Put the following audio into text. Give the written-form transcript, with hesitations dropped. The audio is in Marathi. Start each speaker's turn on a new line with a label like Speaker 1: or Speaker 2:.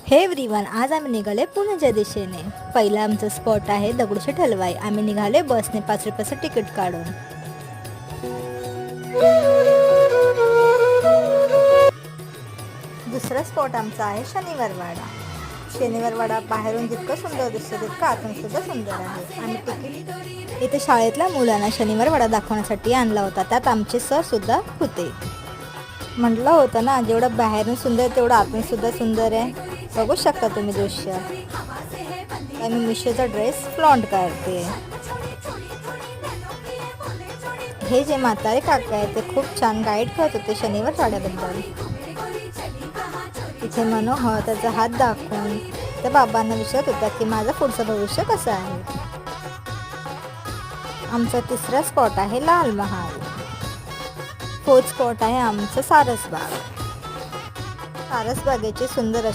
Speaker 1: हे एव्हरीवन, आज आम्ही निघाले पुण्याच्या दिशेने. पहिला आमचा स्पॉट आहे दगडूशेठ हलवाई. आम्ही निघाले बसने 5 रुपयाचं तिकीट काढून. दुसरा स्पॉट आमचा आहे शनिवारवाडा. शनिवारवाडा बाहेरून जितकं सुंदर दिसतं तितकं आतून सुद्धा सुंदर आहे. आम्ही तिकीट इथे शाळेतल्या मुलांना शनिवारवाडा दाखवण्यासाठी आणला होता. त्यात आमचे सर सुद्धा होते. म्हटलं होतं ना, जेवढं बाहेरून सुंदर तेवढं आतून सुद्धा सुंदर आहे. बघू शकता तुम्ही दृश्य. मी मिशोचा ड्रेस फ्लॉन्ट काढते. हे जे म्हातारे काका आहेत ते खूप छान गाईड करत होते शनिवारवाड्याबद्दल. इथे मनोहर त्याचा हात दाखवून त्या बाबांना विचारत होता की माझं पुढचं भविष्य कसं आहे. आमचा तिसरा स्पॉट आहे लाल महाल. फोर्थ स्पॉट आहे आमचं सारसबाग. सारसबागेची सुंदर अशी